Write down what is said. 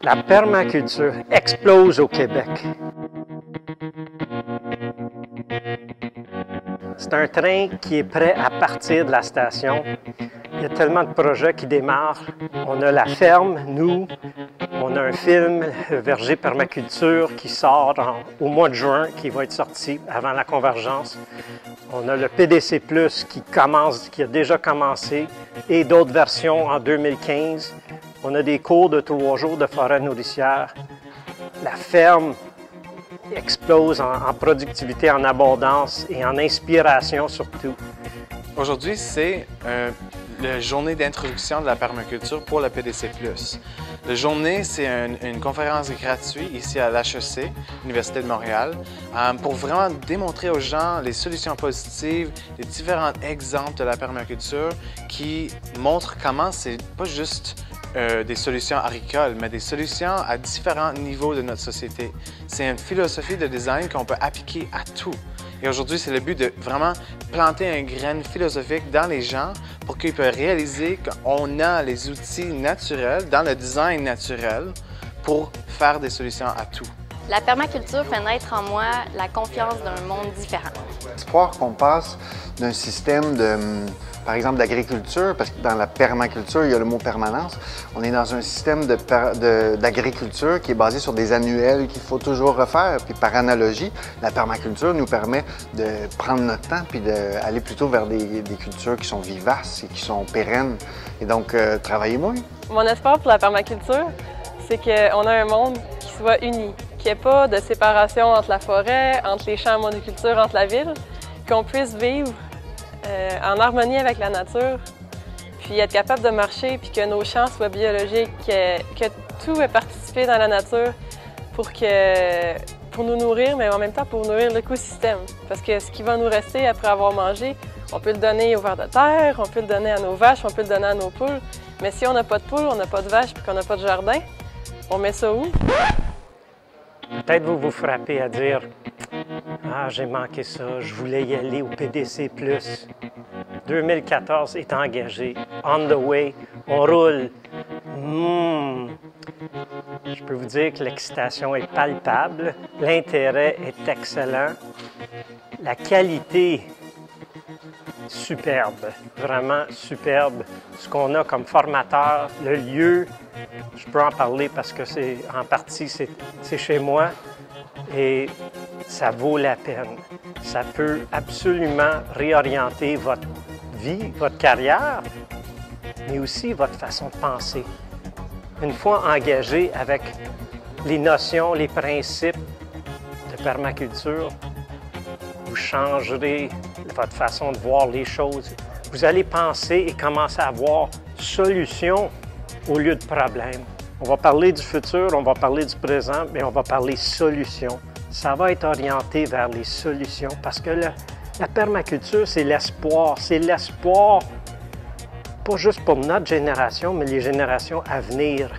La permaculture explose au Québec. C'est un train qui est prêt à partir de la station. Il y a tellement de projets qui démarrent. On a la ferme, nous. On a un film, Verger Permaculture, qui sort au mois de juin, qui va être sorti avant la convergence. On a le PDC+, qui a déjà commencé, et d'autres versions en 2015. On a des cours de 3 jours de forêt nourricière. La ferme explose en productivité, en abondance et en inspiration surtout. Aujourd'hui, c'est la journée d'introduction de la permaculture pour la PDC+. La journée, c'est une conférence gratuite ici à l'HEC, Université de Montréal, pour vraiment démontrer aux gens les solutions positives, les différents exemples de la permaculture qui montrent comment c'est pas juste des solutions agricoles, mais des solutions à différents niveaux de notre société. C'est une philosophie de design qu'on peut appliquer à tout. Et aujourd'hui, c'est le but de vraiment planter un grain philosophique dans les gens pour qu'ils puissent réaliser qu'on a les outils naturels, dans le design naturel, pour faire des solutions à tout. La permaculture fait naître en moi la confiance d'un monde différent. L'espoir qu'on passe d'un système de, par exemple, d'agriculture, parce que dans la permaculture, il y a le mot permanence. On est dans un système d'agriculture qui est basé sur des annuels qu'il faut toujours refaire. Puis par analogie, la permaculture nous permet de prendre notre temps puis d'aller plutôt vers des cultures qui sont vivaces et qui sont pérennes. Et donc, travailler moins. Mon espoir pour la permaculture, c'est qu'on a un monde qui soit uni, qu'il n'y ait pas de séparation entre la forêt, entre les champs à monoculture, entre la ville, qu'on puisse vivre en harmonie avec la nature, puis être capable de marcher, puis que nos champs soient biologiques, que tout est participé dans la nature pour nous nourrir, mais en même temps pour nourrir l'écosystème. Parce que ce qui va nous rester après avoir mangé, on peut le donner aux vers de terre, on peut le donner à nos vaches, on peut le donner à nos poules. Mais si on n'a pas de poules, on n'a pas de vaches, puis qu'on n'a pas de jardin, on met ça où? Peut-être vous vous frappez à dire « Ah, j'ai manqué ça, je voulais y aller au PDC+. » 2014 est engagé, on the way, on roule. Je peux vous dire que l'excitation est palpable, l'intérêt est excellent, la qualité superbe, vraiment superbe. Ce qu'on a comme formateur, le lieu, je peux en parler parce que c'est en partie c'est chez moi et ça vaut la peine. Ça peut absolument réorienter votre vie, votre carrière, mais aussi votre façon de penser. Une fois engagé avec les notions, les principes de permaculture, vous changerez votre façon de voir les choses. Vous allez penser et commencer à voir solutions au lieu de problèmes. On va parler du futur, on va parler du présent, mais on va parler solutions. Ça va être orienté vers les solutions parce que la permaculture, c'est l'espoir. C'est l'espoir, pas juste pour notre génération, mais les générations à venir.